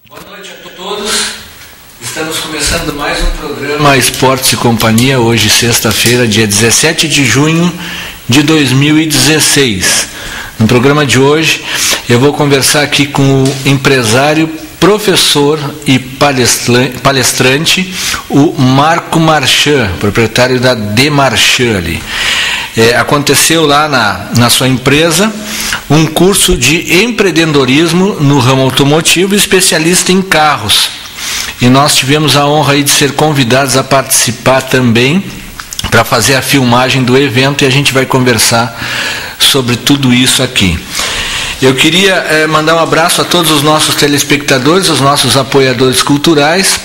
Boa noite a todos. Estamos começando mais um programa Esportes e Companhia, hoje sexta-feira, dia 17 de junho de 2016. No programa de hoje eu vou conversar aqui com o empresário, professor e palestrante, o Marco Marchand, proprietário da Demarchand ali. Aconteceu lá na sua empresa um curso de empreendedorismo no ramo automotivo, especialista em carros. E nós tivemos a honra aí de ser convidados a participar também para fazer a filmagem do evento, e a gente vai conversar sobre tudo isso aqui. Eu queria mandar um abraço a todos os nossos telespectadores, os nossos apoiadores culturais,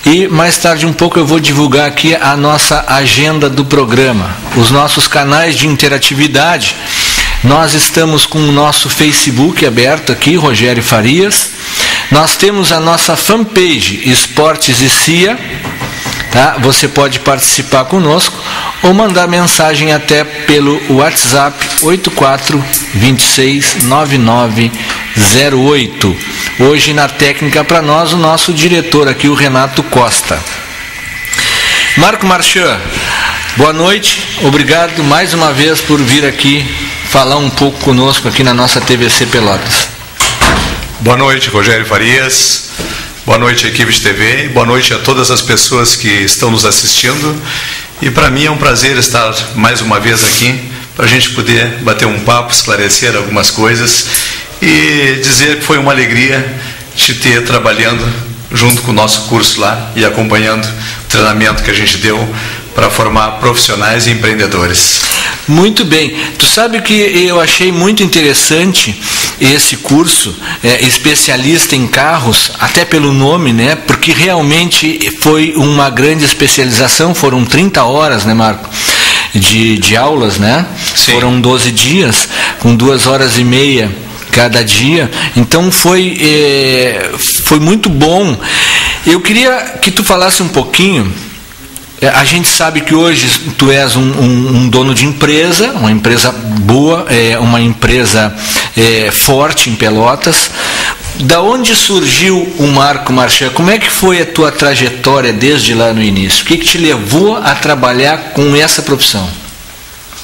e mais tarde um pouco eu vou divulgar aqui a nossa agenda do programa, os nossos canais de interatividade. Nós estamos com o nosso Facebook aberto aqui, Rogério Farias. Nós temos a nossa fanpage Esportes e CIA, tá? Você pode participar conosco ou mandar mensagem até pelo WhatsApp 84269908. Hoje na técnica para nós o nosso diretor aqui, o Renato Costa. Marco Marchand, boa noite, obrigado mais uma vez por vir aqui falar um pouco conosco aqui na nossa TVC Pelotas. Boa noite, Rogério Farias, boa noite, equipe de TV, boa noite a todas as pessoas que estão nos assistindo, e para mim é um prazer estar mais uma vez aqui, para a gente poder bater um papo, esclarecer algumas coisas, e dizer que foi uma alegria te ter trabalhando junto com o nosso curso lá, e acompanhando o treinamento que a gente deu para formar profissionais e empreendedores. Muito bem. Tu sabe que eu achei muito interessante esse curso, especialista em carros, até pelo nome, né? Porque realmente foi uma grande especialização, foram 30 horas, né, Marco? De aulas, né? Sim. Foram 12 dias, com 2 horas e meia cada dia, então foi muito bom. Eu queria que tu falasse um pouquinho. A gente sabe que hoje tu és um dono de empresa, uma empresa boa, uma empresa forte em Pelotas. Da onde surgiu o Marco Marchand? Como é que foi a tua trajetória desde lá no início? O que te levou a trabalhar com essa profissão?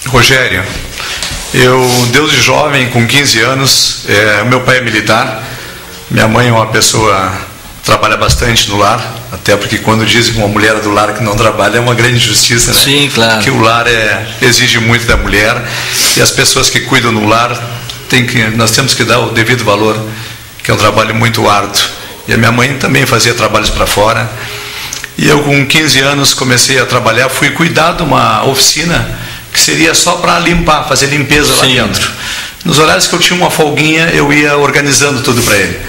Rogério, eu desde jovem, com 15 anos, meu pai é militar, minha mãe é uma pessoa... trabalha bastante no lar, até porque quando dizem que uma mulher do lar que não trabalha é uma grande injustiça, né? Sim, claro. Que o lar exige muito da mulher, e as pessoas que cuidam no lar, nós temos que dar o devido valor, que é um trabalho muito árduo. E a minha mãe também fazia trabalhos para fora, e eu com 15 anos comecei a trabalhar, fui cuidar de uma oficina que seria só para limpar, fazer limpeza. Sim. Lá dentro. Nos horários que eu tinha uma folguinha, eu ia organizando tudo para ele,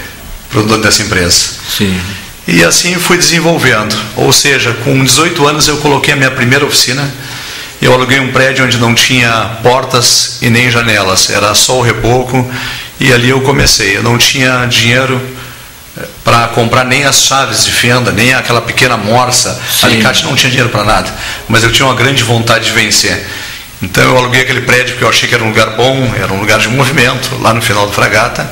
para o dono dessa empresa. Sim. E assim fui desenvolvendo, ou seja, com 18 anos eu coloquei a minha primeira oficina. Eu aluguei um prédio onde não tinha portas e nem janelas, era só o reboco, e ali eu comecei. Eu não tinha dinheiro para comprar nem as chaves de fenda, nem aquela pequena morsa. Sim. Alicate não tinha dinheiro para nada, mas eu tinha uma grande vontade de vencer. Então eu aluguei aquele prédio porque eu achei que era um lugar bom, era um lugar de movimento, lá no final do Fragata.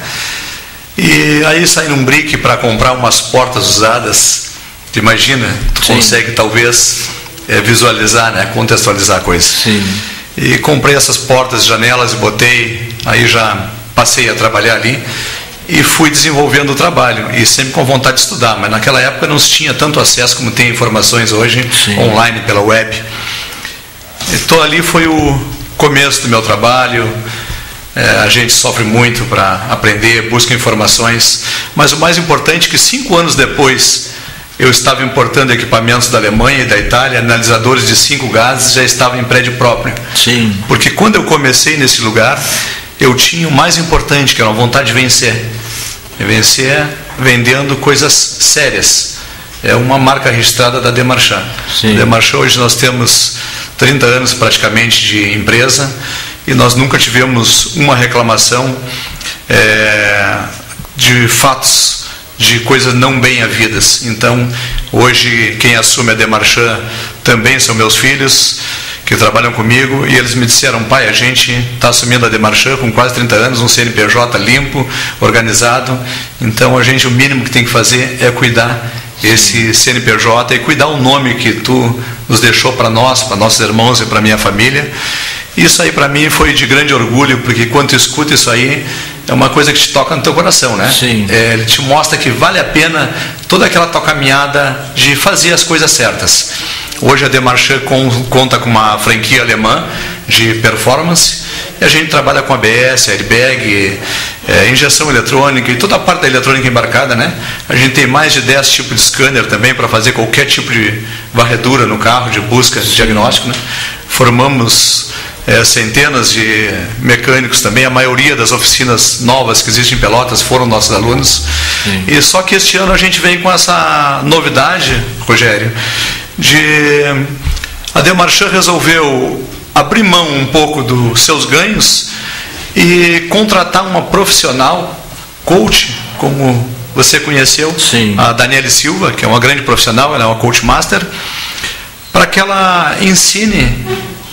E aí saí num brick para comprar umas portas usadas. Tu imagina, tu Sim. consegue talvez visualizar, né, contextualizar a coisa. Sim. E comprei essas portas, janelas e botei, aí já passei a trabalhar ali e fui desenvolvendo o trabalho, e sempre com vontade de estudar, mas naquela época não se tinha tanto acesso como tem informações hoje. Sim. Online, pela web. Então ali foi o começo do meu trabalho. A gente sofre muito para aprender, busca informações, mas o mais importante é que 5 anos depois eu estava importando equipamentos da Alemanha e da Itália, analisadores de 5 gases, já estava em prédio próprio. Sim. Porque quando eu comecei nesse lugar, eu tinha o mais importante, que era a vontade de vencer. E vencer vendendo coisas sérias. É uma marca registrada da Demarchand. Sim. Demarchand, hoje nós temos 30 anos praticamente de empresa, e nós nunca tivemos uma reclamação de fatos, de coisas não bem havidas. Então, hoje, quem assume a Demarchand também são meus filhos, que trabalham comigo, e eles me disseram: pai, a gente está assumindo a Demarchand com quase 30 anos, um CNPJ limpo, organizado, então o mínimo que tem que fazer é cuidar esse CNPJ e cuidar o nome que tu nos deixou para nós, para nossos irmãos e para minha família. Isso aí para mim foi de grande orgulho, porque quando tu escuta isso aí, é uma coisa que te toca no teu coração, né? Sim. Ele te mostra que vale a pena toda aquela tua caminhada de fazer as coisas certas. Hoje a Demarchand conta com uma franquia alemã de performance, e a gente trabalha com ABS, airbag, injeção eletrônica e toda a parte da eletrônica embarcada, né? A gente tem mais de 10 tipos de scanner também para fazer qualquer tipo de varredura no carro, de busca, de diagnóstico, né? Formamos centenas de mecânicos também. A maioria das oficinas novas que existem em Pelotas foram nossos alunos. Sim. E só que este ano a gente vem com essa novidade, Rogério, a Demarchand resolveu abrir mão um pouco dos seus ganhos e contratar uma profissional, coach, como você conheceu. Sim. A Daniele Silva, que é uma grande profissional, ela é uma coach master, para que ela ensine,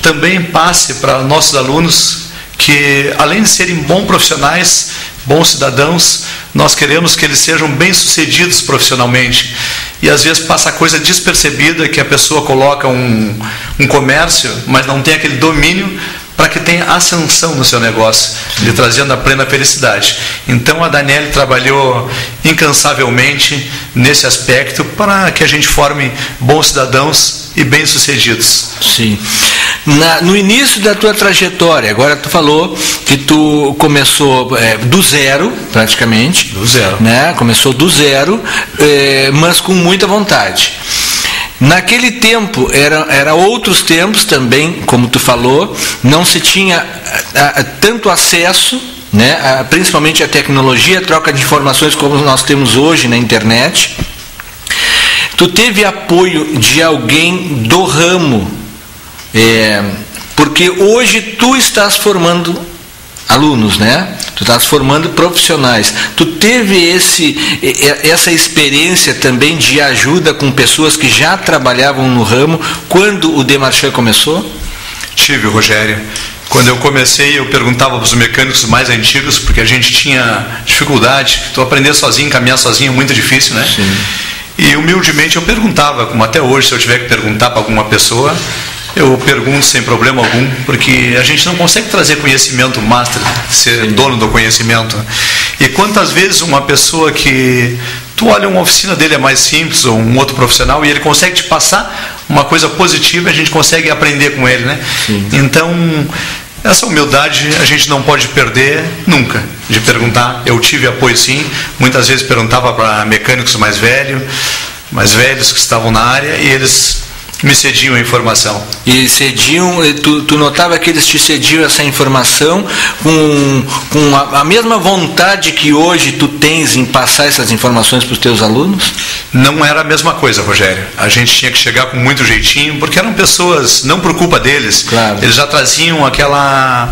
também passe para nossos alunos que, além de serem bons profissionais, bons cidadãos, nós queremos que eles sejam bem-sucedidos profissionalmente. E às vezes passa a coisa despercebida, que a pessoa coloca um comércio, mas não tem aquele domínio para que tenha ascensão no seu negócio, lhe trazendo a plena felicidade. Então a Daniele trabalhou incansavelmente nesse aspecto para que a gente forme bons cidadãos e bem-sucedidos. Sim. No início da tua trajetória, agora tu falou que tu começou do zero, praticamente. Do zero. Né? Começou do zero, mas com muita vontade. Naquele tempo, era outros tempos também, como tu falou, não se tinha tanto acesso, né, principalmente a tecnologia, a troca de informações como nós temos hoje na internet. Tu teve apoio de alguém do ramo, porque hoje tu estás formando alunos, né? Tu estás formando profissionais. Tu teve essa experiência também de ajuda com pessoas que já trabalhavam no ramo quando o Demarchand começou? Tive, Rogério. Quando eu comecei, eu perguntava para os mecânicos mais antigos, porque a gente tinha dificuldade. Tu aprender sozinho, caminhar sozinho é muito difícil, né? Sim. E humildemente eu perguntava, como até hoje, se eu tiver que perguntar para alguma pessoa, eu pergunto sem problema algum, porque a gente não consegue trazer conhecimento master, ser dono do conhecimento. E quantas vezes uma pessoa que tu olha uma oficina dele é mais simples, ou um outro profissional, e ele consegue te passar uma coisa positiva, a gente consegue aprender com ele, né? Sim. Então, essa humildade a gente não pode perder nunca, de perguntar. Eu tive apoio sim, muitas vezes perguntava para mecânicos mais velhos que estavam na área, e eles me cediam a informação. E cediam, tu notava que eles te cediam essa informação com a mesma vontade que hoje tu tens em passar essas informações para os teus alunos? Não era a mesma coisa, Rogério. A gente tinha que chegar com muito jeitinho, porque eram pessoas, não por culpa deles, claro. Eles já traziam aquela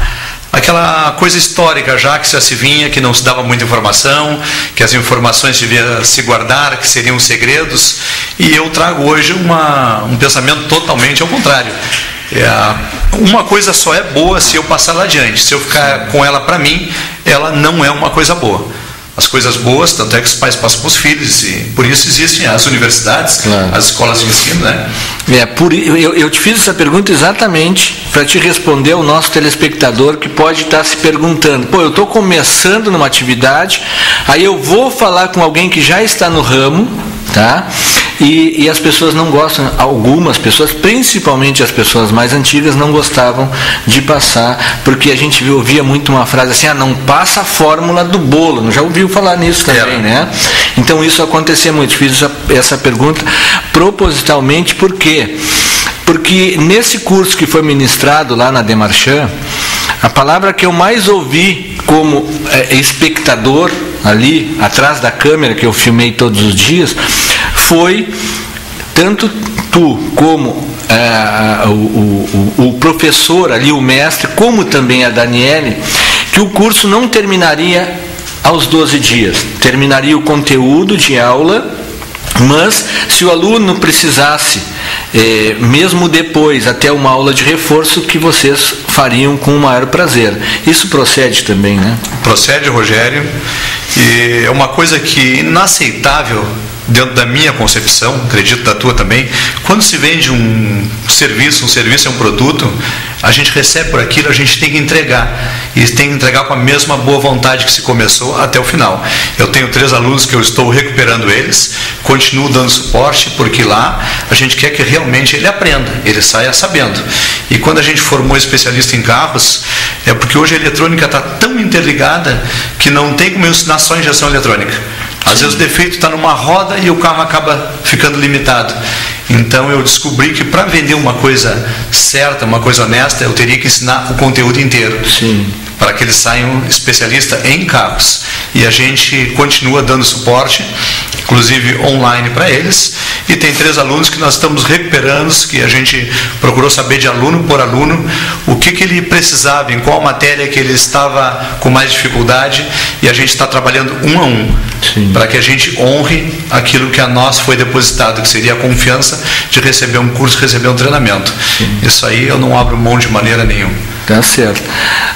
coisa histórica já, que já se vinha, que não se dava muita informação, que as informações deviam se guardar, que seriam segredos, e eu trago hoje um pensamento totalmente ao contrário. Uma coisa só é boa se eu passar lá adiante. Se eu ficar com ela para mim, ela não é uma coisa boa. As coisas boas, tanto é que os pais passam para os filhos, e por isso existem as universidades, claro, as escolas de ensino, né? Eu te fiz essa pergunta exatamente para te responder ao nosso telespectador que pode estar se perguntando: eu estou começando numa atividade, aí eu vou falar com alguém que já está no ramo, tá? E as pessoas não gostam, algumas pessoas, principalmente as pessoas mais antigas, não gostavam de passar, porque a gente ouvia muito uma frase assim: não passa a fórmula do bolo. Não já ouviu falar nisso também, né? Então isso acontecia muito. Fiz essa pergunta propositalmente, por quê? Porque nesse curso que foi ministrado lá na Demarchand, a palavra que eu mais ouvi como espectador ali atrás da câmera, que eu filmei todos os dias, foi tanto tu como o professor ali, o mestre, como também a Daniele, que o curso não terminaria aos 12 dias. Terminaria o conteúdo de aula, mas se o aluno precisasse mesmo depois, até uma aula de reforço que vocês fariam com o maior prazer. Isso procede também, né? Procede, Rogério, e é uma coisa que é inaceitável dentro da minha concepção, acredito da tua também. Quando se vende um serviço é um produto, a gente recebe por aquilo, a gente tem que entregar, e tem que entregar com a mesma boa vontade que se começou até o final. Eu tenho 3 alunos que eu estou recuperando eles, continuo dando suporte, porque lá a gente quer que realmente ele aprenda, ele saia sabendo. E quando a gente formou especialista em carros, é porque hoje a eletrônica está tão interligada que não tem como eu ensinar só injeção eletrônica. Às vezes o defeito está numa roda e o carro acaba ficando limitado. Então eu descobri que para vender uma coisa certa, uma coisa honesta, eu teria que ensinar o conteúdo inteiro. Sim. Para que eles saiam especialistas em carros. E a gente continua dando suporte, inclusive online para eles. E tem 3 alunos que nós estamos recuperando, que a gente procurou saber de aluno por aluno o que ele precisava, em qual matéria que ele estava com mais dificuldade, e a gente está trabalhando um a um. Sim. Para que a gente honre aquilo que a nós foi depositado, que seria a confiança de receber um curso, receber um treinamento. Sim. Isso aí eu não abro mão de maneira nenhuma. Tá certo.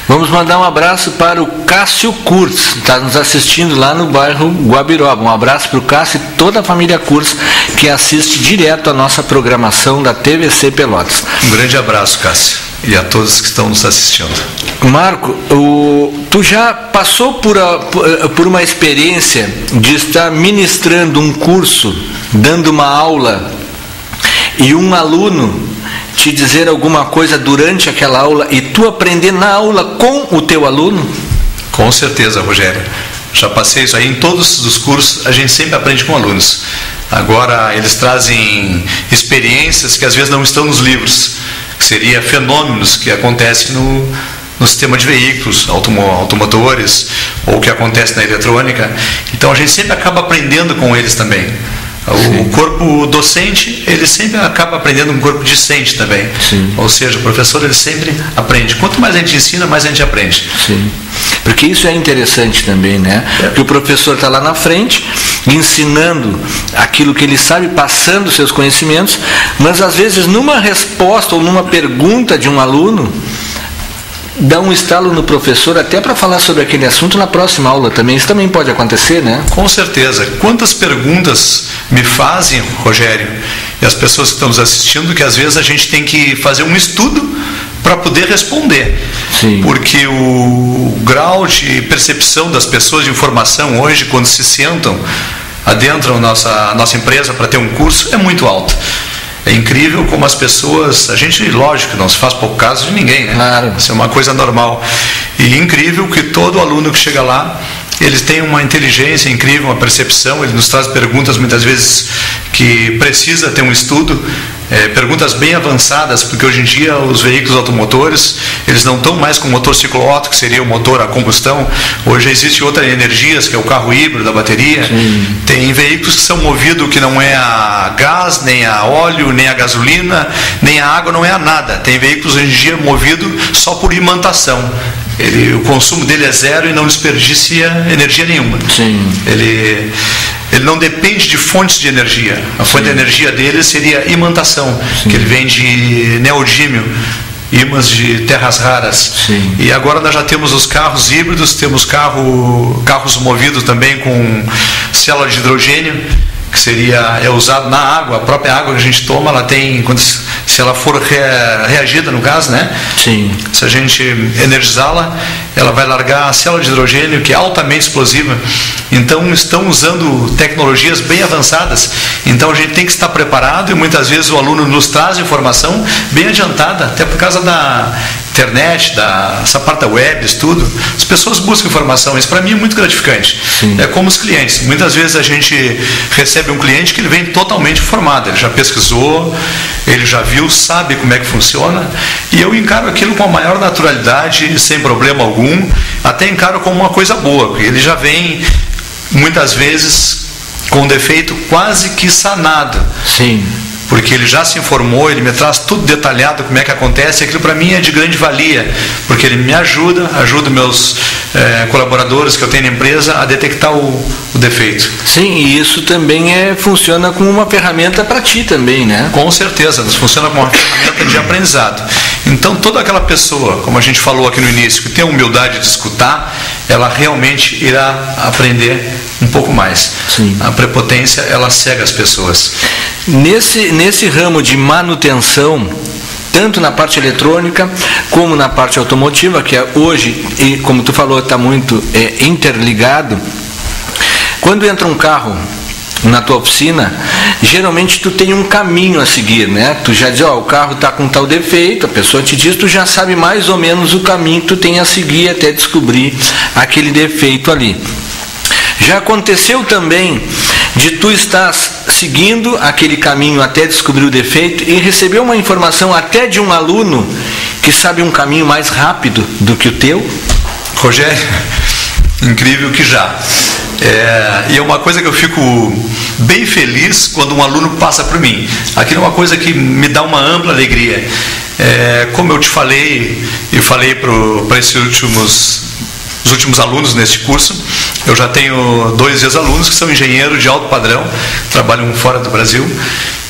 Vamos mandar um abraço para o Cássio Kurtz, está nos assistindo lá no bairro Guabiroba. Um abraço para o Cássio e toda a família Kurtz que assiste direto a nossa programação da TVC Pelotas. Um grande abraço, Cássio, e a todos que estão nos assistindo. Marco, tu já passou por uma experiência de estar ministrando um curso, dando uma aula, e um aluno te dizer alguma coisa durante aquela aula e tu aprender na aula com o teu aluno? Com certeza, Rogério. Já passei isso aí em todos os cursos, a gente sempre aprende com alunos. Agora eles trazem experiências que às vezes não estão nos livros, que seria fenômenos que acontecem no sistema de veículos, automotores, ou que acontece na eletrônica. Então a gente sempre acaba aprendendo com eles também. O corpo docente, ele sempre acaba aprendendo com o corpo discente também. Sim. Ou seja, o professor, ele sempre aprende. Quanto mais a gente ensina, mais a gente aprende. Sim. Porque isso é interessante também, né? Porque o professor está lá na frente, ensinando aquilo que ele sabe, passando seus conhecimentos, mas às vezes numa resposta ou numa pergunta de um aluno, dá um estalo no professor até para falar sobre aquele assunto na próxima aula também. Isso também pode acontecer, né? Com certeza. Quantas perguntas me fazem, Rogério, e as pessoas que estão nos assistindo, que às vezes a gente tem que fazer um estudo para poder responder. Sim. Porque o grau de percepção das pessoas de informação hoje, quando se sentam, adentram nossa empresa para ter um curso, é muito alto. É incrível como as pessoas, a gente, lógico, não se faz pouco caso de ninguém, né? Claro. Isso é uma coisa normal. E incrível que todo aluno que chega lá, eles têm uma inteligência incrível, uma percepção, ele nos traz perguntas muitas vezes que precisa ter um estudo, perguntas bem avançadas, porque hoje em dia os veículos automotores, eles não estão mais com o motor ciclo-Otto, que seria o motor a combustão. Hoje existe outras energias, que é o carro híbrido, a bateria. Sim. Tem veículos que são movidos que não é a gás, nem a óleo, nem a gasolina, nem a água, não é a nada. Tem veículos hoje em dia movidos só por imantação. O consumo dele é zero e não desperdicia energia nenhuma. Sim. Ele não depende de fontes de energia. A fonte de energia dele seria imantação, sim, que ele vem de neodímio, ímãs de terras raras. Sim. E agora nós já temos os carros híbridos, temos carros movidos também com célula de hidrogênio, que é usado na água. A própria água que a gente toma, ela tem, se ela for reagida no gás, né? Sim. Se a gente energizá-la, ela vai largar a célula de hidrogênio, que é altamente explosiva. Então estão usando tecnologias bem avançadas. Então a gente tem que estar preparado, e muitas vezes o aluno nos traz informação bem adiantada, até por causa da internet, essa parte da web, tudo. As pessoas buscam informação. Isso para mim é muito gratificante. Sim. É como os clientes. Muitas vezes a gente recebe um cliente que ele vem totalmente informado. Ele já pesquisou, ele já viu, sabe como é que funciona. E eu encaro aquilo com a maior naturalidade, sem problema algum. Até encaro como uma coisa boa. Ele já vem, muitas vezes, com um defeito quase que sanado. Sim. porque ele já se informou, ele me traz tudo detalhado, como é que acontece, e aquilo para mim é de grande valia, porque ele me ajuda meus colaboradores que eu tenho na empresa a detectar o defeito. Sim, e isso também funciona como uma ferramenta para ti também, né? Com certeza, funciona como uma ferramenta de aprendizado. Então, toda aquela pessoa, como a gente falou aqui no início, que tem a humildade de escutar, ela realmente irá aprender um pouco mais. Sim. A prepotência, ela cega as pessoas. Nesse ramo de manutenção, tanto na parte eletrônica como na parte automotiva, que hoje, e como tu falou, está muito interligado. Quando entra um carro na tua oficina, geralmente tu tem um caminho a seguir, né? Tu já diz, o carro está com tal defeito, a pessoa te diz, tu já sabe mais ou menos o caminho que tu tem a seguir até descobrir aquele defeito ali. Já aconteceu também de tu estás seguindo aquele caminho até descobrir o defeito e receber uma informação até de um aluno que sabe um caminho mais rápido do que o teu? Rogério, incrível que já. E é uma coisa que eu fico bem feliz quando um aluno passa por mim. Aquilo é uma coisa que me dá uma ampla alegria. Como eu te falei, eu falei para esses os últimos alunos neste curso, eu já tenho 2 ex-alunos que são engenheiros de alto padrão, trabalham fora do Brasil,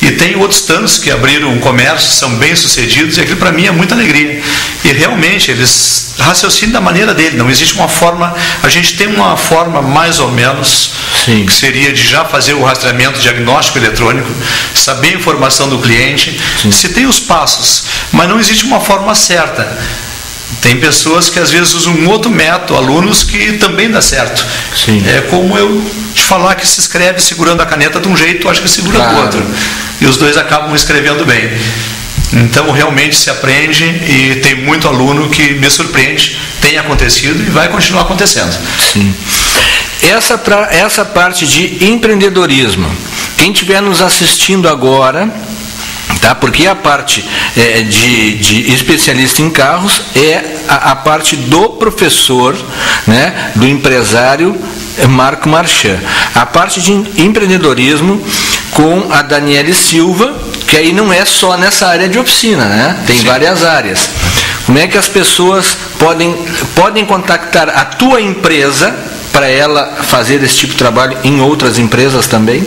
e tenho outros tantos que abriram um comércio, são bem-sucedidos, e aquilo para mim é muita alegria. E realmente eles raciocinam da maneira dele, não existe uma forma, a gente tem uma forma mais ou menos, sim, que seria de já fazer o rastreamento diagnóstico eletrônico, saber a informação do cliente, sim, se tem os passos, mas não existe uma forma certa. Tem pessoas que às vezes usam um outro método, alunos que também dá certo. Sim. É como eu te falar que se escreve segurando a caneta de um jeito, acho que segura do outro. E os dois acabam escrevendo bem. Então realmente se aprende e tem muito aluno que me surpreende, tem acontecido e vai continuar acontecendo. Sim. Essa parte de empreendedorismo, quem estiver nos assistindo agora, tá? Porque a parte de especialista em carros é a parte do professor, né? Do empresário Marco Marchand. A parte de empreendedorismo com a Daniele Silva, que aí não é só nessa área de oficina, né? Tem, sim, várias áreas. Como é que as pessoas podem contactar a tua empresa para ela fazer esse tipo de trabalho em outras empresas também?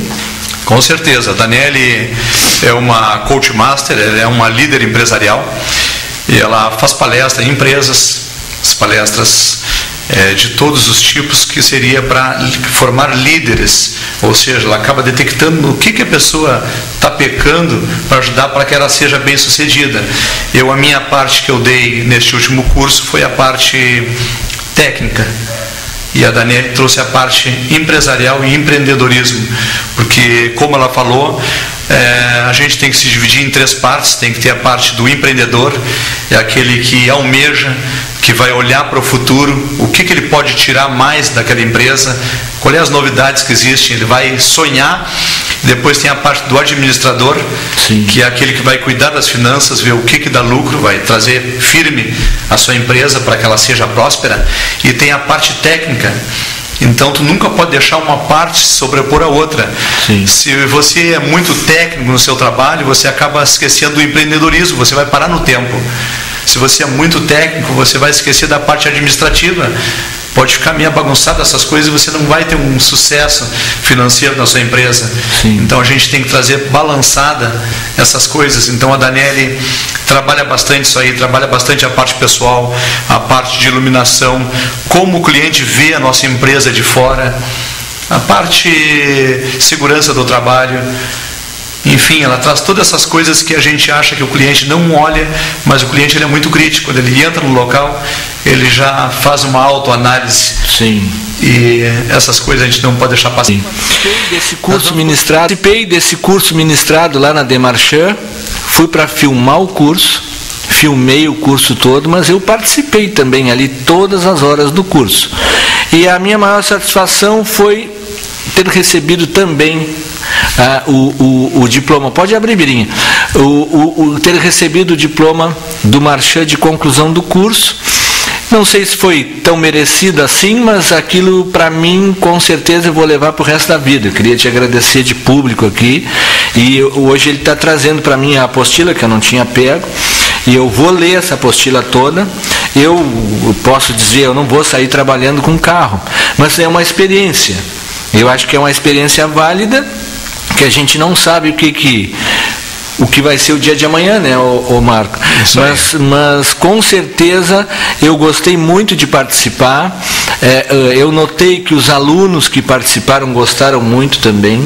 Com certeza, a Daniele é uma coach master, ela é uma líder empresarial e ela faz palestras em empresas, as palestras de todos os tipos, que seria para formar líderes, ou seja, ela acaba detectando o que a pessoa está pecando para ajudar para que ela seja bem sucedida. A minha parte que eu dei neste último curso foi a parte técnica. E a Daniele trouxe a parte empresarial e empreendedorismo, porque, como ela falou, a gente tem que se dividir em 3 partes. Tem que ter a parte do empreendedor, é aquele que almeja, que vai olhar para o futuro, o que ele pode tirar mais daquela empresa, quais as novidades que existem, ele vai sonhar. Depois tem a parte do administrador, sim, que é aquele que vai cuidar das finanças, ver o que dá lucro, vai trazer firme a sua empresa para que ela seja próspera. E tem a parte técnica. Então tu nunca pode deixar uma parte se sobrepor a outra. Sim. Se você é muito técnico no seu trabalho, você acaba esquecendo do empreendedorismo, você vai parar no tempo. Se você é muito técnico, você vai esquecer da parte administrativa. Pode ficar meio bagunçado essas coisas e você não vai ter um sucesso financeiro na sua empresa. Sim. Então a gente tem que trazer balançada essas coisas. Então a Daniele trabalha bastante isso aí, trabalha bastante a parte pessoal, a parte de iluminação, como o cliente vê a nossa empresa de fora, a parte segurança do trabalho. Enfim, ela traz todas essas coisas que a gente acha que o cliente não olha, mas o cliente ele é muito crítico. Quando ele entra no local, ele já faz uma autoanálise. Sim. E essas coisas a gente não pode deixar passar. Participei desse curso ministrado lá na Demarchand, fui para filmar o curso, filmei o curso todo, mas eu participei também ali todas as horas do curso. E a minha maior satisfação foi ter recebido também o diploma, pode abrir, Birinha, ter recebido o diploma do Marchand de conclusão do curso. Não sei se foi tão merecido assim, mas aquilo para mim, com certeza, eu vou levar para o resto da vida. Eu queria te agradecer de público aqui, e hoje ele está trazendo para mim a apostila, que eu não tinha pego, e eu vou ler essa apostila toda. Eu posso dizer, eu não vou sair trabalhando com carro, mas é uma experiência. Eu acho que é uma experiência válida, que a gente não sabe o que vai ser o dia de amanhã, né, o Marco? Mas com certeza eu gostei muito de participar. Eu notei que os alunos que participaram gostaram muito também,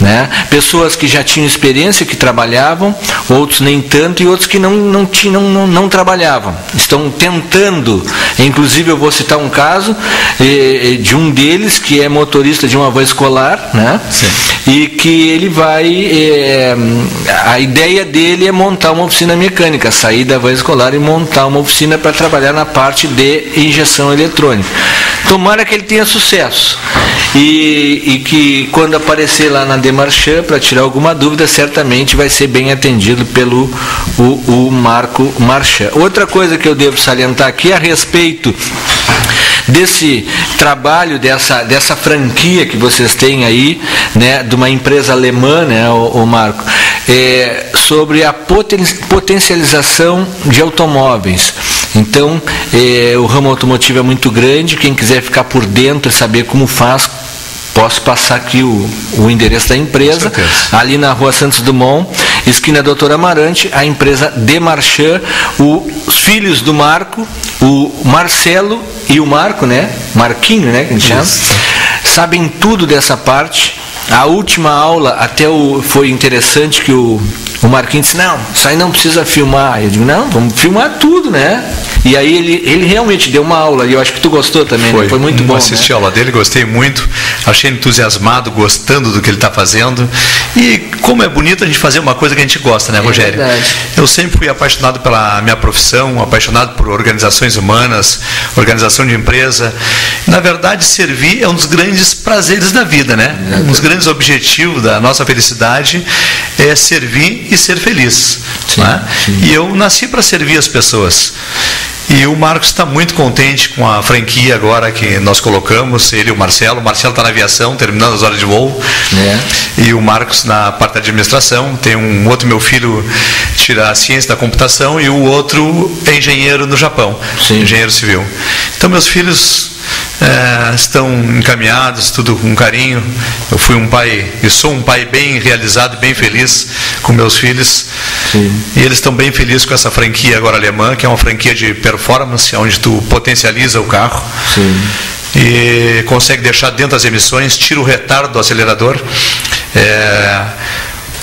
né? Pessoas que já tinham experiência, que trabalhavam, outros nem tanto, e outros que não trabalhavam, estão tentando. Inclusive eu vou citar um caso de um deles que é motorista de uma van escolar, né? Sim. E que ele vai, a ideia dele é montar uma oficina mecânica, sair da van escolar e montar uma oficina para trabalhar na parte de injeção eletrônica. Tomara que ele tenha sucesso, e que quando aparecer lá na Demarchand para tirar alguma dúvida, certamente vai ser bem atendido pelo o Marco Marchand. Outra coisa que eu devo salientar aqui a respeito desse trabalho, dessa franquia que vocês têm aí, né, de uma empresa alemã, né, o Marco, sobre a potencialização de automóveis. Então, o ramo automotivo é muito grande. Quem quiser ficar por dentro e saber como faz, posso passar aqui o endereço da empresa, ali na Rua Santos Dumont, esquina Doutor Amarante, a empresa Demarchand. Os filhos do Marco, o Marcelo e o Marco, né? Marquinho, né? Que a gente chama, sabem tudo dessa parte. A última aula até foi interessante, que o Marquinhos disse, não, isso aí não precisa filmar. Eu digo, não, vamos filmar tudo, né? E aí ele realmente deu uma aula, e eu acho que tu gostou também, né? Foi muito bom. Assisti né? a aula dele, gostei muito, achei entusiasmado, gostando do que ele está fazendo. E como é bonito a gente fazer uma coisa que a gente gosta, né, Rogério? Verdade. Eu sempre fui apaixonado pela minha profissão, apaixonado por organizações humanas, organização de empresa. Na verdade, servir é um dos grandes prazeres da vida, né? Um dos grandes objetivos da nossa felicidade é servir e ser feliz. Sim, né? Sim. E eu nasci para servir as pessoas. E o Marcos está muito contente com a franquia agora que nós colocamos, ele e o Marcelo. O Marcelo está na aviação, terminando as horas de voo. E o Marcos na parte da administração. Tem um outro, meu filho, tira a ciência da computação, e o outro é engenheiro no Japão, engenheiro civil. Então, meus filhos estão encaminhados, tudo com carinho. Eu fui um pai, e sou um pai bem realizado, bem feliz com meus filhos. Sim. E eles estão bem felizes com essa franquia agora alemã, que é uma franquia de performance, onde tu potencializa o carro. Sim. E consegue deixar dentro das emissões, tira o retardo do acelerador.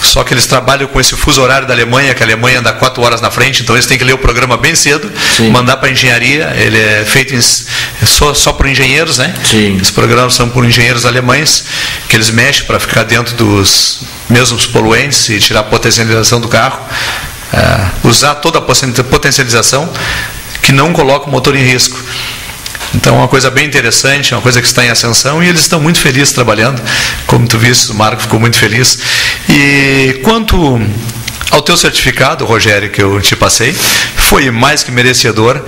Só que eles trabalham com esse fuso horário da Alemanha, que a Alemanha anda 4 horas na frente, então eles têm que ler o programa bem cedo, mandar para a engenharia. Ele é feito só por engenheiros, né? Sim. Os programas são por engenheiros alemães, que eles mexem para ficar dentro dos mesmos poluentes e tirar a potencialização do carro, usar toda a potencialização que não coloca o motor em risco. Então é uma coisa bem interessante, uma coisa que está em ascensão, e eles estão muito felizes trabalhando. Como tu viste, o Marco ficou muito feliz. E quanto ao teu certificado, Rogério, que eu te passei, foi mais que merecedor,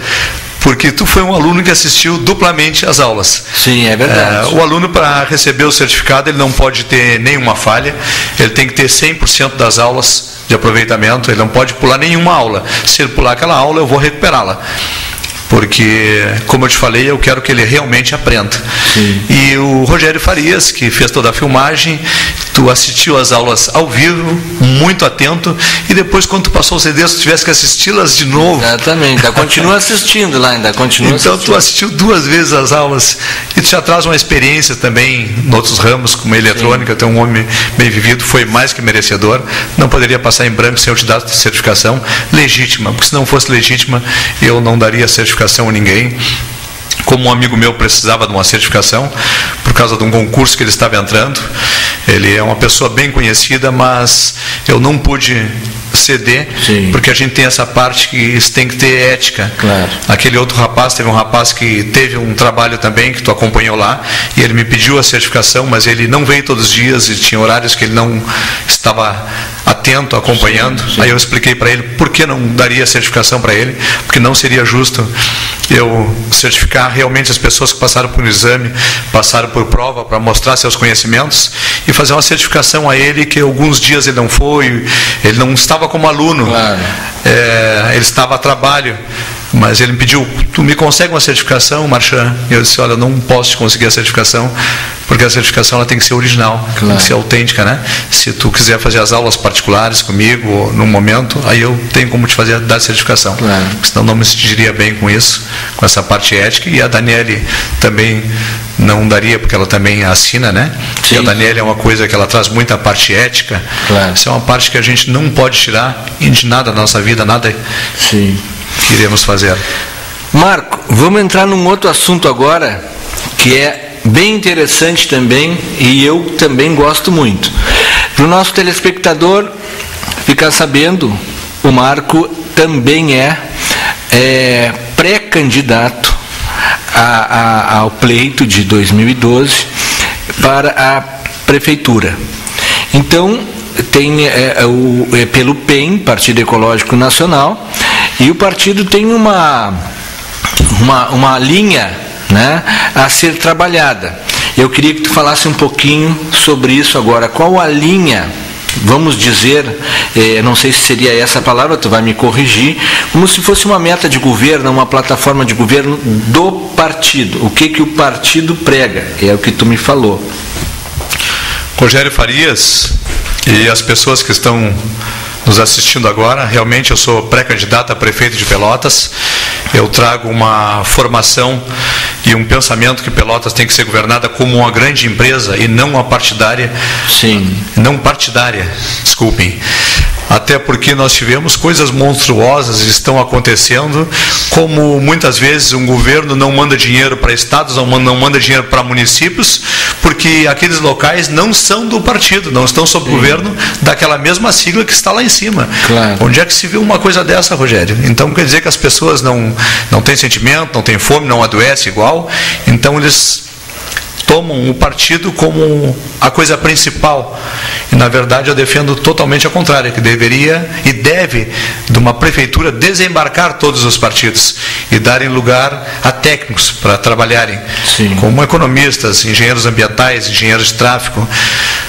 porque tu foi um aluno que assistiu duplamente às aulas. Sim, é verdade. O aluno, para receber o certificado, ele não pode ter nenhuma falha, ele tem que ter 100% das aulas de aproveitamento, ele não pode pular nenhuma aula. Se ele pular aquela aula, eu vou recuperá-la. Porque, como eu te falei, eu quero que ele realmente aprenda. Sim. E o Rogério Farias, que fez toda a filmagem, tu assistiu às aulas ao vivo, muito atento, e depois, quando tu passou o CD, se tivesse que assisti-las de novo. Exatamente, ainda continua assistindo lá, ainda continua então, assistindo. Tu assistiu 2 vezes as aulas, e tu já traz uma experiência também em outros ramos, como a eletrônica. Tu é um homem bem vivido, foi mais que merecedor. Não poderia passar em branco sem eu te dar a certificação legítima, porque se não fosse legítima, eu não daria a certificação a ninguém. Como um amigo meu precisava de uma certificação por causa de um concurso que ele estava entrando, ele é uma pessoa bem conhecida, mas eu não pude ceder. Sim. Porque a gente tem essa parte que isso tem que ter ética. Claro. Aquele outro rapaz, teve um rapaz que teve um trabalho também, que tu acompanhou lá, e ele me pediu a certificação, mas ele não veio todos os dias, e tinha horários que ele não estava atento, acompanhando. Sim. Aí eu expliquei para ele por que não daria certificação para ele, porque não seria justo eu certificar realmente as pessoas que passaram por um exame, passaram por prova para mostrar seus conhecimentos e fazer uma certificação a ele que alguns dias ele não foi, ele não estava como aluno, claro. Ele estava a trabalho. Mas ele me pediu, tu me consegue uma certificação, Marchand? E eu disse, olha, eu não posso te conseguir a certificação, porque a certificação ela tem que ser original, claro. Tem que ser autêntica, né? Se tu quiser fazer as aulas particulares comigo, num momento, aí eu tenho como te fazer dar certificação. Claro. Senão não me sentiria bem com isso, com essa parte ética. E a Daniele também não daria, porque ela também assina, né? Sim. E a Daniele é uma coisa que ela traz muita parte ética. Claro. Isso é uma parte que a gente não pode tirar de nada da nossa vida, nada. Sim. Que iremos fazer. Marco, vamos entrar num outro assunto agora, que é bem interessante também, e eu também gosto muito. Para o nosso telespectador ficar sabendo, o Marco também é pré-candidato ao pleito de 2012 para a prefeitura. Então, tem pelo PEN, Partido Ecológico Nacional, e o partido tem uma linha, né, a ser trabalhada. Eu queria que tu falasse um pouquinho sobre isso agora. Qual a linha, vamos dizer, não sei se seria essa a palavra, tu vai me corrigir, como se fosse uma meta de governo, uma plataforma de governo do partido. O que o partido prega? É o que tu me falou. Rogério Farias e as pessoas que estão nos assistindo agora, realmente eu sou pré-candidato a prefeito de Pelotas. Eu trago uma formação e um pensamento que Pelotas tem que ser governada como uma grande empresa e não uma partidária. Sim. Não partidária, desculpem. Até porque nós tivemos coisas monstruosas que estão acontecendo, como muitas vezes um governo não manda dinheiro para estados, não manda dinheiro para municípios, porque aqueles locais não são do partido, não estão sob o governo daquela mesma sigla que está lá em cima. Claro. Onde é que se viu uma coisa dessa, Rogério? Então quer dizer que as pessoas não têm sentimento, não têm fome, não adoecem igual, então eles tomam o partido como a coisa principal. E, na verdade, eu defendo totalmente a contrária, que deveria e deve, de uma prefeitura, desembarcar todos os partidos e darem lugar a técnicos para trabalharem. Sim. Como economistas, engenheiros ambientais, engenheiros de tráfego.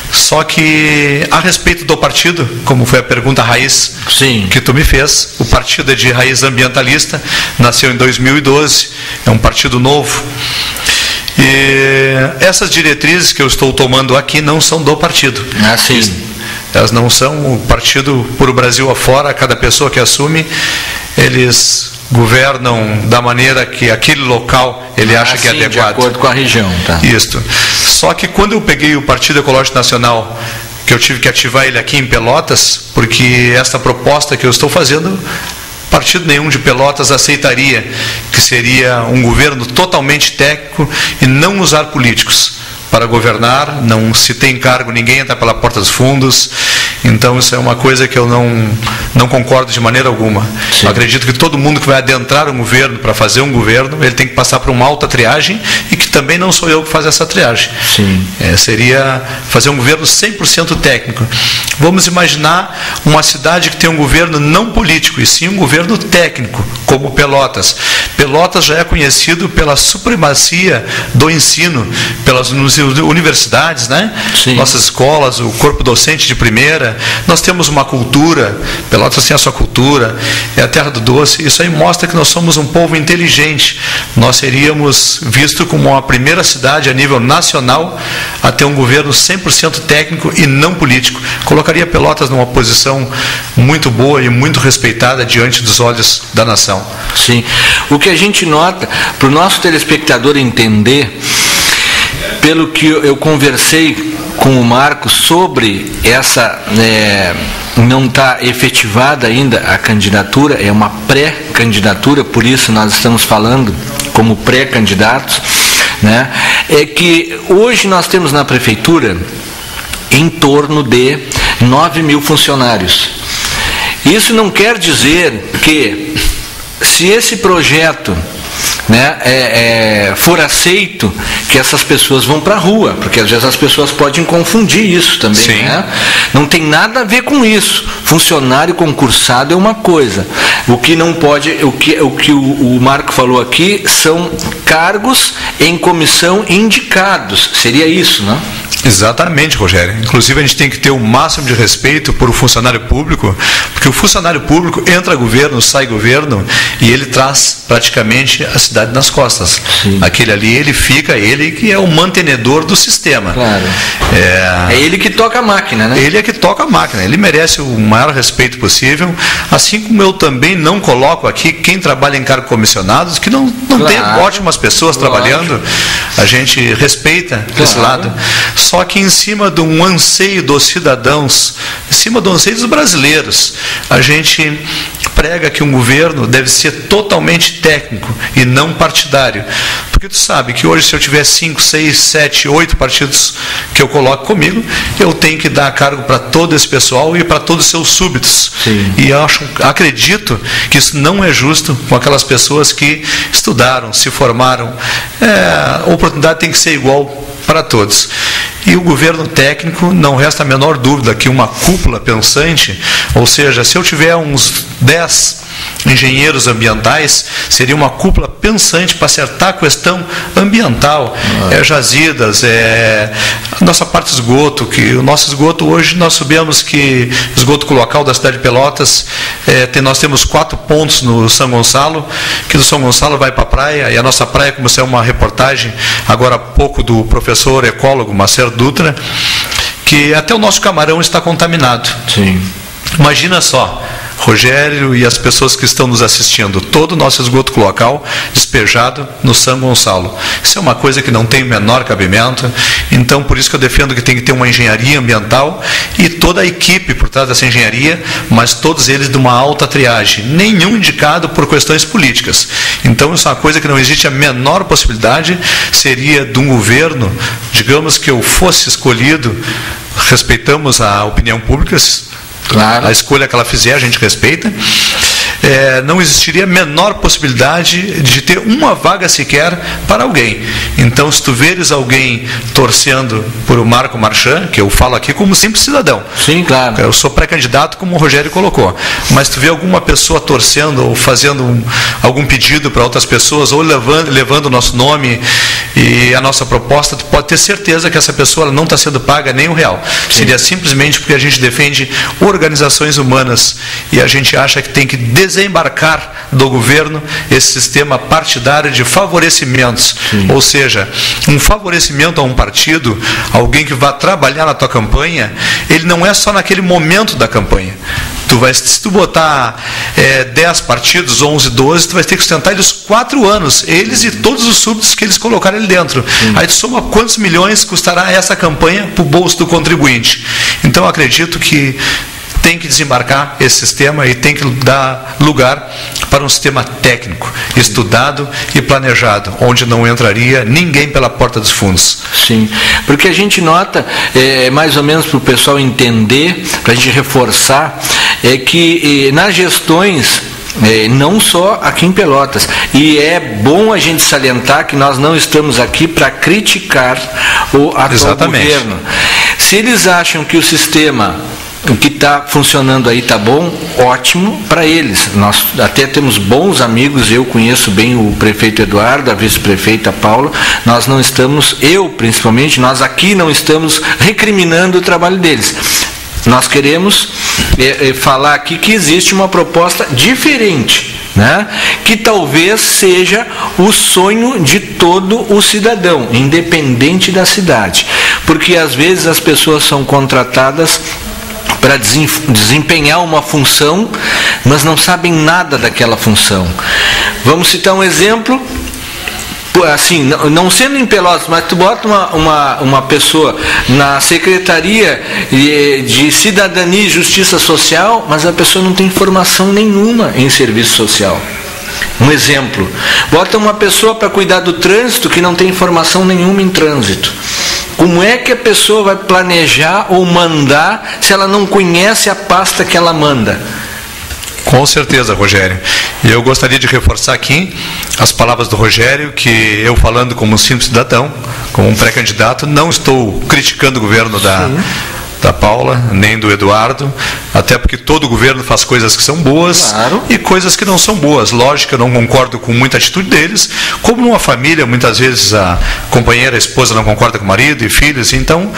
Só que, a respeito do partido, como foi a pergunta raiz Sim. que tu me fez, o partido é de raiz ambientalista, nasceu em 2012, é um partido novo. E essas diretrizes que eu estou tomando aqui não são do partido. Ah, sim. Elas não são o partido por o Brasil afora, cada pessoa que assume, eles governam da maneira que aquele local ele acha que é adequado. De acordo com a região. Tá. Isso. Só que quando eu peguei o Partido Ecológico Nacional, que eu tive que ativar ele aqui em Pelotas, porque esta proposta que eu estou fazendo, partido nenhum de Pelotas aceitaria, que seria um governo totalmente técnico e não usar políticos para governar, não se tem cargo, ninguém entra pela porta dos fundos. Então isso é uma coisa que eu não concordo de maneira alguma. Eu acredito que todo mundo que vai adentrar um governo para fazer um governo, ele tem que passar por uma alta triagem, e que também não sou eu que faço essa triagem. Sim. Seria fazer um governo 100% técnico. Vamos imaginar uma cidade que tem um governo não político, e sim um governo técnico, como Pelotas. Pelotas já é conhecido pela supremacia do ensino, pelas universidades, né? Sim. Nossas escolas, o corpo docente de primeira. Nós temos uma cultura, Pelotas tem a sua cultura, é a terra do doce. Isso aí mostra que nós somos um povo inteligente. Nós seríamos visto como a primeira cidade a nível nacional a ter um governo 100% técnico e não político. Colocaria Pelotas numa posição muito boa e muito respeitada diante dos olhos da nação. Sim. O que a gente nota, para o nosso telespectador entender, pelo que eu conversei com o Marco sobre essa, não está efetivada ainda a candidatura, é uma pré-candidatura, por isso nós estamos falando como pré-candidatos, né? É que hoje nós temos na prefeitura em torno de 9.000 funcionários. Isso não quer dizer que, se esse projeto né, for aceito, que essas pessoas vão para a rua, porque às vezes as pessoas podem confundir isso também, né? Não tem nada a ver com isso. Funcionário concursado é uma coisa. O que não pode, o que o Marco falou aqui são cargos em comissão indicados. Seria isso, né? Exatamente, Rogério. Inclusive a gente tem que ter o máximo de respeito por o funcionário público, porque o funcionário público entra governo, sai governo, e ele traz praticamente a cidade nas costas. Sim. Aquele ali, ele fica, ele que é o mantenedor do sistema. Claro. É ele que toca a máquina, né? Ele é que toca a máquina. Ele merece o maior respeito possível, assim como eu também não coloco aqui quem trabalha em cargo comissionados, que não claro. Tem ótimas pessoas trabalhando. A gente respeita esse lado. Só que em cima de um anseio dos cidadãos, em cima do anseio dos brasileiros, a gente prega que um governo deve ser totalmente técnico e não partidário. Porque tu sabe que hoje, se eu tiver 5, 6, 7, 8 partidos que eu coloco comigo, eu tenho que dar cargo para todo esse pessoal e para todos os seus súbditos. Sim. E acredito que isso não é justo com aquelas pessoas que estudaram, se formaram. A oportunidade tem que ser igual para todos. E o governo técnico, não resta a menor dúvida que uma cúpula pensante, ou seja, se eu tiver uns 10 engenheiros ambientais, seria uma cúpula pensante para acertar a questão ambiental, jazidas, a nossa parte de esgoto, que o nosso esgoto hoje, nós sabemos que o esgoto local da cidade de Pelotas, nós temos 4 pontos no São Gonçalo, que do São Gonçalo vai para a praia, e a nossa praia, como saiu uma reportagem agora há pouco do professor ecólogo Marcelo Dutra, que até o nosso camarão está contaminado. Sim. Imagina só, Rogério e as pessoas que estão nos assistindo, todo o nosso esgoto local despejado no São Gonçalo. Isso é uma coisa que não tem o menor cabimento, então por isso que eu defendo que tem que ter uma engenharia ambiental e toda a equipe por trás dessa engenharia, mas todos eles de uma alta triagem, nenhum indicado por questões políticas. Então isso é uma coisa que não existe a menor possibilidade, seria de um governo, digamos que eu fosse escolhido, respeitamos a opinião pública, claro. A escolha que ela fizer, a gente respeita. Não existiria a menor possibilidade de ter uma vaga sequer para alguém. Então, se tu veres alguém torcendo por o Marco Marchand, que eu falo aqui como simples cidadão. Sim, claro. Eu sou pré-candidato, como o Rogério colocou. Mas tu vê alguma pessoa torcendo ou fazendo algum pedido para outras pessoas, ou levando o nosso nome e a nossa proposta, tu pode ter certeza que essa pessoa não está sendo paga nem R$1. Seria simplesmente porque a gente defende organizações humanas e a gente acha que tem que desembarcar do governo esse sistema partidário de favorecimentos. Sim. Ou seja, um favorecimento a um partido, alguém que vai trabalhar na tua campanha, ele não é só naquele momento da campanha. Se tu botar 10 partidos, 11, 12, tu vai ter que sustentar eles 4 anos, eles e todos os súbditos que eles colocaram ali dentro. Aí tu soma quantos milhões custará essa campanha para o bolso do contribuinte. Então eu acredito que tem que desembarcar esse sistema e tem que dar lugar para um sistema técnico, estudado e planejado, onde não entraria ninguém pela porta dos fundos. Sim, porque a gente nota, mais ou menos para o pessoal entender, para a gente reforçar, que nas gestões, não só aqui em Pelotas, e é bom a gente salientar que nós não estamos aqui para criticar o atual governo. Se eles acham que o sistema que está funcionando aí está bom, ótimo para eles. Nós até temos bons amigos, eu conheço bem o prefeito Eduardo, a vice-prefeita Paula. Nós não estamos, eu principalmente, nós aqui não estamos recriminando o trabalho deles. Nós queremos falar aqui que existe uma proposta diferente, né? Que talvez seja o sonho de todo o cidadão, independente da cidade. Porque às vezes as pessoas são contratadas para desempenhar uma função, mas não sabem nada daquela função. Vamos citar um exemplo, assim, não sendo em Pelotas, mas tu bota uma pessoa na Secretaria de Cidadania e Justiça Social, mas a pessoa não tem formação nenhuma em serviço social. Um exemplo, bota uma pessoa para cuidar do trânsito que não tem formação nenhuma em trânsito. Como é que a pessoa vai planejar ou mandar se ela não conhece a pasta que ela manda? Com certeza, Rogério. E eu gostaria de reforçar aqui as palavras do Rogério, que eu, falando como um simples cidadão, como um pré-candidato, não estou criticando o governo da Paula, nem do Eduardo, até porque todo governo faz coisas que são boas, claro, e coisas que não são boas. Lógico, eu não concordo com muita atitude deles, como numa família, muitas vezes a companheira, a esposa não concorda com o marido e filhos, então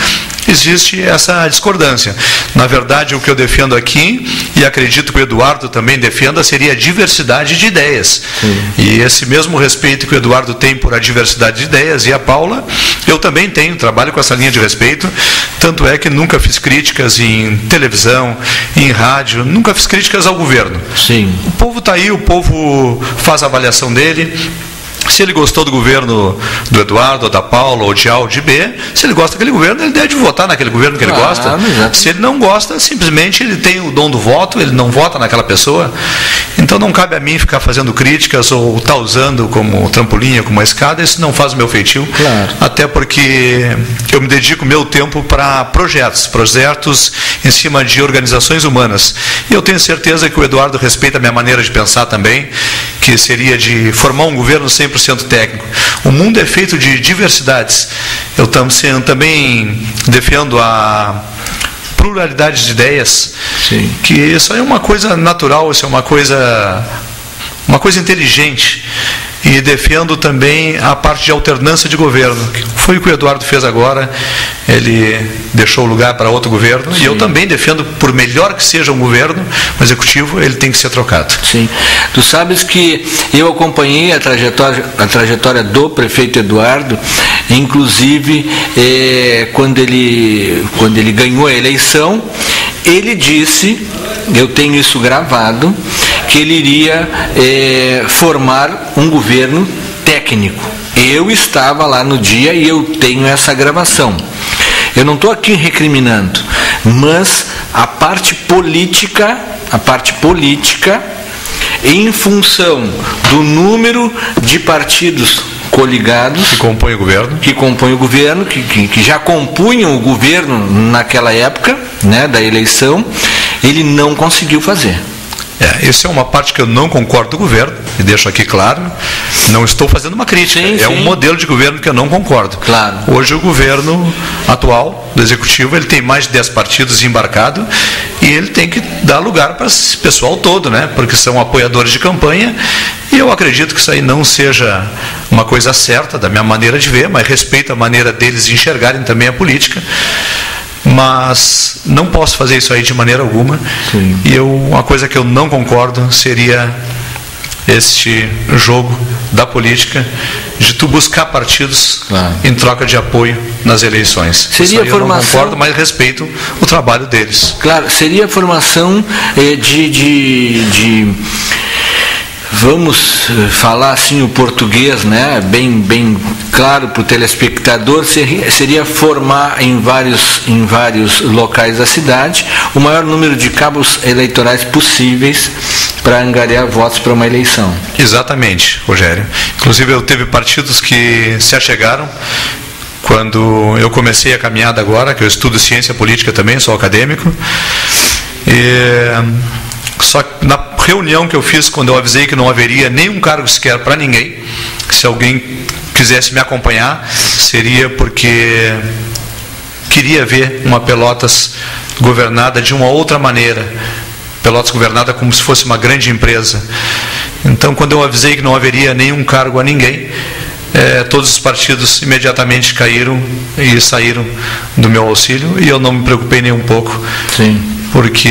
existe essa discordância. Na verdade, o que eu defendo aqui, e acredito que o Eduardo também defenda, seria a diversidade de ideias. Sim. E esse mesmo respeito que o Eduardo tem por a diversidade de ideias, e a Paula, eu também tenho, trabalho com essa linha de respeito, tanto é que nunca fiz críticas em televisão, em rádio, nunca fiz críticas ao governo. Sim. O povo está aí, o povo faz a avaliação dele. Se ele gostou do governo do Eduardo, ou da Paula, ou de A ou de B, se ele gosta daquele governo, ele deve votar naquele governo que ele gosta. Exatamente. Se ele não gosta, simplesmente ele tem o dom do voto, ele não vota naquela pessoa. Então não cabe a mim ficar fazendo críticas ou estar usando como trampolim, como uma escada, isso não faz o meu feitio. Claro. Até porque eu me dedico meu tempo para projetos em cima de organizações humanas. E eu tenho certeza que o Eduardo respeita a minha maneira de pensar também, que seria de formar um governo 100% técnico. O mundo é feito de diversidades. Eu também defendo a pluralidade de ideias. Sim. Que isso é uma coisa natural, isso é uma coisa inteligente. E defendo também a parte de alternância de governo, que foi o que o Eduardo fez agora. Ele deixou o lugar para outro governo. Sim. E eu também defendo, por melhor que seja um governo, um executivo, ele tem que ser trocado. Sim. Tu sabes que eu acompanhei a trajetória do prefeito Eduardo, inclusive quando ele ganhou a eleição, ele disse, eu tenho isso gravado, que ele iria formar um governo técnico. Eu estava lá no dia e eu tenho essa gravação. Eu não estou aqui recriminando, mas a parte política, em função do número de partidos coligados que compõem o governo, que já compunham o governo naquela época, né, da eleição, ele não conseguiu fazer. Isso é uma parte que eu não concordo do governo, e deixo aqui claro, não estou fazendo uma crítica, sim. Um modelo de governo que eu não concordo. Claro. Hoje o governo atual, do executivo, ele tem mais de 10 partidos embarcados, e ele tem que dar lugar para esse pessoal todo, né? Porque são apoiadores de campanha, e eu acredito que isso aí não seja uma coisa certa, da minha maneira de ver, mas respeito a maneira deles de enxergarem também a política. Mas não posso fazer isso aí de maneira alguma. Sim. E uma coisa que eu não concordo seria este jogo da política de tu buscar partidos, claro, em troca de apoio nas eleições. Seria eu não concordo, mas respeito o trabalho deles. Claro, seria a formação vamos falar assim o português, né, bem claro para o telespectador, seria formar em vários locais da cidade o maior número de cabos eleitorais possíveis para angariar votos para uma eleição. Exatamente, Rogério. Inclusive eu teve partidos que se achegaram quando eu comecei a caminhada agora, que eu estudo ciência política também, sou acadêmico, só que na reunião que eu fiz, quando eu avisei que não haveria nenhum cargo sequer para ninguém, que se alguém quisesse me acompanhar, seria porque queria ver uma Pelotas governada de uma outra maneira, Pelotas governada como se fosse uma grande empresa. Então, quando eu avisei que não haveria nenhum cargo a ninguém, todos os partidos imediatamente caíram e saíram do meu auxílio, e eu não me preocupei nem um pouco. Sim. Porque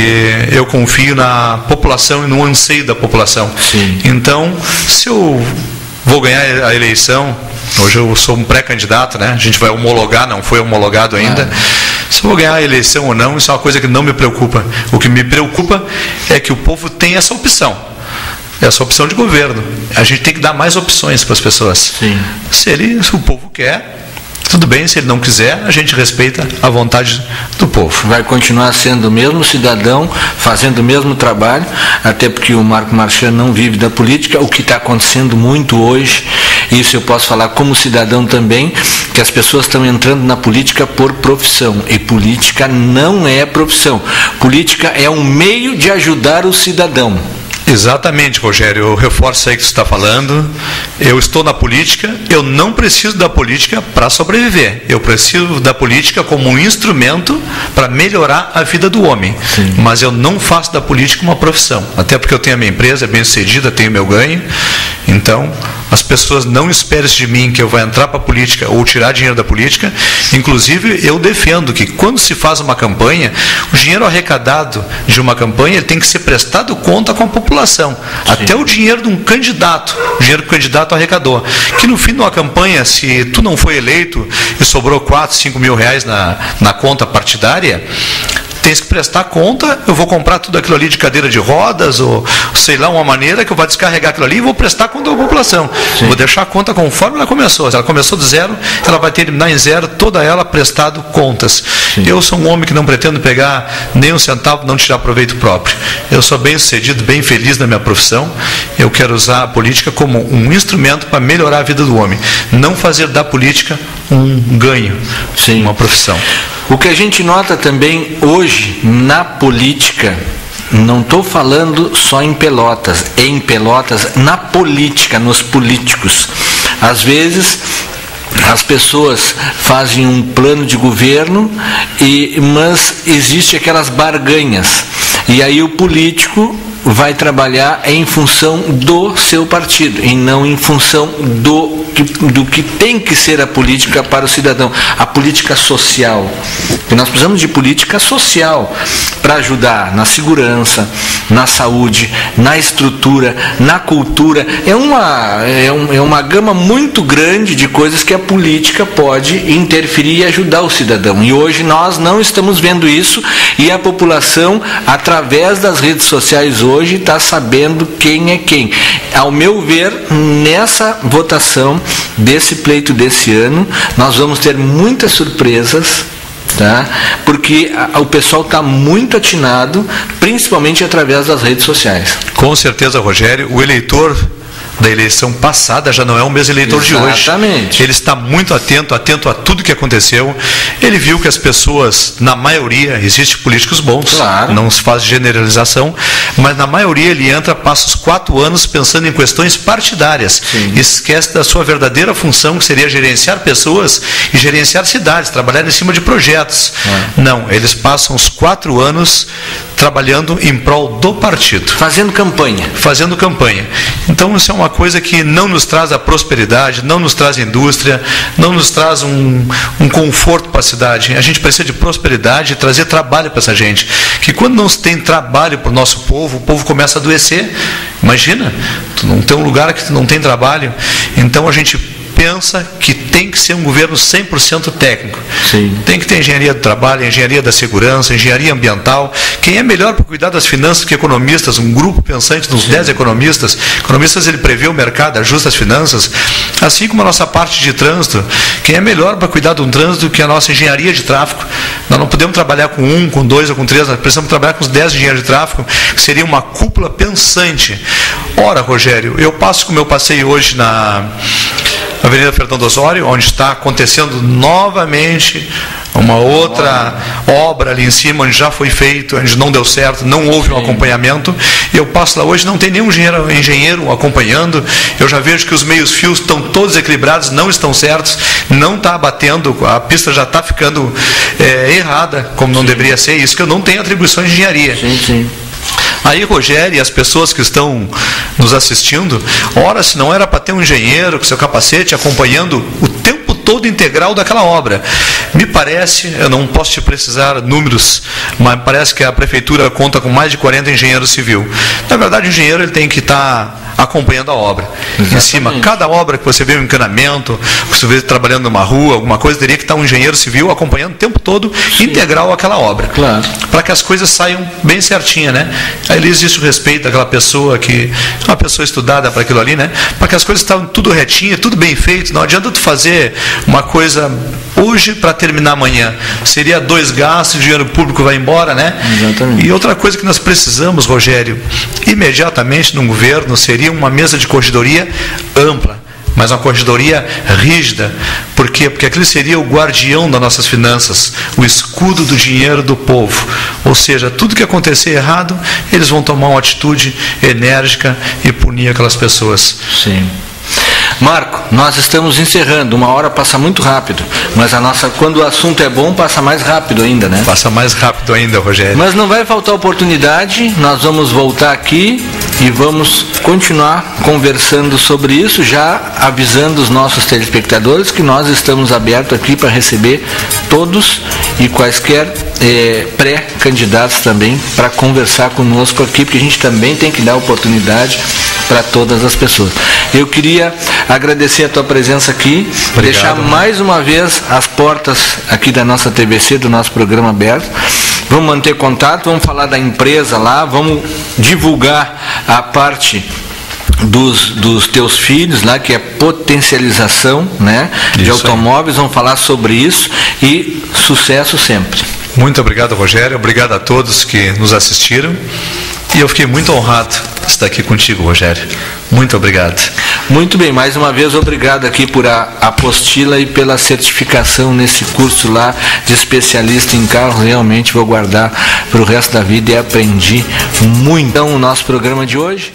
eu confio na população e no anseio da população. Sim. Então, se eu vou ganhar a eleição, hoje eu sou um pré-candidato, né? A gente vai homologar, não foi homologado ainda. Se eu vou ganhar a eleição ou não, isso é uma coisa que não me preocupa. O que me preocupa é que o povo tem essa opção. Essa opção de governo. A gente tem que dar mais opções para as pessoas. Sim. Se o povo quer, tudo bem. Se ele não quiser, a gente respeita a vontade do povo. Vai continuar sendo o mesmo cidadão, fazendo o mesmo trabalho, até porque o Marco Marchand não vive da política. O que está acontecendo muito hoje, isso eu posso falar como cidadão também, que as pessoas estão entrando na política por profissão, e política não é profissão. Política é um meio de ajudar o cidadão. Exatamente, Rogério, eu reforço aí que você está falando. Eu estou na política, eu não preciso da política para sobreviver. Eu preciso da política como um instrumento para melhorar a vida do homem. Sim. Mas eu não faço da política uma profissão. Até porque eu tenho a minha empresa, é bem sucedida, tenho meu ganho. Então, as pessoas não esperem de mim que eu vou entrar para a política ou tirar dinheiro da política. Inclusive, eu defendo que quando se faz uma campanha, o dinheiro arrecadado de uma campanha ele tem que ser prestado conta com a população. Sim. Até o dinheiro de um candidato, o dinheiro que o candidato arrecadou. Que no fim de uma campanha, se tu não foi eleito e sobrou 4, 5 mil reais na conta partidária, tens que prestar conta. Eu vou comprar tudo aquilo ali de cadeira de rodas, ou sei lá, uma maneira que eu vou descarregar aquilo ali e vou prestar conta à população. Sim. Vou deixar a conta conforme ela começou. Se ela começou do zero, ela vai terminar em zero, toda ela prestado contas. Sim. Eu sou um homem que não pretendo pegar nem um centavo, não tirar proveito próprio. Eu sou bem sucedido, bem feliz na minha profissão. Eu quero usar a política como um instrumento para melhorar a vida do homem. Não fazer da política um ganho, sim, uma profissão. O que a gente nota também hoje na política, não estou falando só em Pelotas, na política, nos políticos. Às vezes as pessoas fazem um plano de governo, mas existe aquelas barganhas. E aí o político vai trabalhar em função do seu partido e não em função do que tem que ser a política para o cidadão, a política social. E nós precisamos de política social para ajudar na segurança, na saúde, na estrutura, na cultura. É uma gama muito grande de coisas que a política pode interferir e ajudar o cidadão. E hoje nós não estamos vendo isso, e a população, através das redes sociais hoje, está sabendo quem é quem. Ao meu ver, nessa votação desse pleito desse ano, nós vamos ter muitas surpresas, tá? Porque o pessoal está muito atinado, principalmente através das redes sociais. Com certeza, Rogério, o eleitor da eleição passada já não é o mesmo eleitor de hoje. Exatamente. Ele está muito atento a tudo que aconteceu. Ele viu que as pessoas, na maioria, existem políticos bons, claro, não se faz generalização, mas na maioria ele entra, passa os 4 anos pensando em questões partidárias. Sim. Esquece da sua verdadeira função, que seria gerenciar pessoas e gerenciar cidades, trabalhar em cima de projetos. Não, eles passam os 4 anos trabalhando em prol do partido. Fazendo campanha. Fazendo campanha. Então isso é uma coisa que não nos traz a prosperidade, não nos traz indústria, não nos traz um conforto para a cidade. A gente precisa de prosperidade e trazer trabalho para essa gente. Que quando não se tem trabalho para o nosso povo, o povo começa a adoecer. Imagina, tu não tem um lugar que tu não tem trabalho. Então a gente pensa que tem que ser um governo 100% técnico. Sim. Tem que ter engenharia do trabalho, engenharia da segurança, engenharia ambiental. Quem é melhor para cuidar das finanças que economistas? Um grupo pensante dos 10 economistas. Economistas, ele prevê o mercado, ajusta as finanças. Assim como a nossa parte de trânsito. Quem é melhor para cuidar de um trânsito que a nossa engenharia de tráfego? Nós não podemos trabalhar com 1, com 2 ou com 3, nós precisamos trabalhar com os 10 engenheiros de tráfego, que seria uma cúpula pensante. Ora, Rogério, eu passo como eu passei hoje na Avenida Fernando Osório, onde está acontecendo novamente uma outra obra ali em cima, onde já foi feito, onde não deu certo, não houve um acompanhamento. Eu passo lá hoje, não tem nenhum engenheiro acompanhando. Eu já vejo que os meios fios estão todos equilibrados, não estão certos, não está batendo, a pista já está ficando errada, como não deveria ser. Isso que eu não tenho atribuições de engenharia. Sim. Aí, Rogério, e as pessoas que estão nos assistindo, ora, se não era para ter um engenheiro com seu capacete acompanhando o tempo todo integral daquela obra. Me parece, eu não posso te precisar números, mas parece que a prefeitura conta com mais de 40 engenheiros civil. Na verdade, o engenheiro ele tem que estar acompanhando a obra. Exatamente. Em cima, cada obra que você vê um encanamento, que você vê trabalhando numa rua, alguma coisa, teria que estar um engenheiro civil acompanhando o tempo todo, sim, integral aquela obra. Claro. Para que as coisas saiam bem certinhas, né? Aí existe o respeito daquela pessoa que é uma pessoa estudada para aquilo ali, né? Para que as coisas estão tudo retinho, tudo bem feito. Não adianta tu fazer uma coisa hoje para terminar amanhã. Seria 2 gastos, o dinheiro público vai embora, né? Exatamente. E outra coisa que nós precisamos, Rogério, imediatamente no governo, seria uma mesa de corregedoria ampla, mas uma corregedoria rígida. Por quê? Porque aquele seria o guardião das nossas finanças, o escudo do dinheiro do povo. Ou seja, tudo que acontecer errado, eles vão tomar uma atitude enérgica e punir aquelas pessoas. Sim. Marco, nós estamos encerrando, 1 hora passa muito rápido, mas quando o assunto é bom, passa mais rápido ainda, né? Passa mais rápido ainda, Rogério. Mas não vai faltar oportunidade, nós vamos voltar aqui e vamos continuar conversando sobre isso, já avisando os nossos telespectadores que nós estamos abertos aqui para receber todos e quaisquer pré-candidatos também para conversar conosco aqui, porque a gente também tem que dar oportunidade para todas as pessoas. Eu queria agradecer a tua presença aqui, obrigado, deixar mais uma vez as portas aqui da nossa TVC, do nosso programa aberto. Vamos manter contato, vamos falar da empresa lá, vamos divulgar a parte dos teus filhos lá, que é potencialização, né, de automóveis, vamos falar sobre isso e sucesso sempre. Muito obrigado, Rogério, obrigado a todos que nos assistiram e eu fiquei muito honrado de estar aqui contigo, Rogério. Muito obrigado. Muito bem, mais uma vez obrigado aqui por a apostila e pela certificação nesse curso lá de especialista em carros. Realmente vou guardar para o resto da vida e aprendi muito. Então, o nosso programa de hoje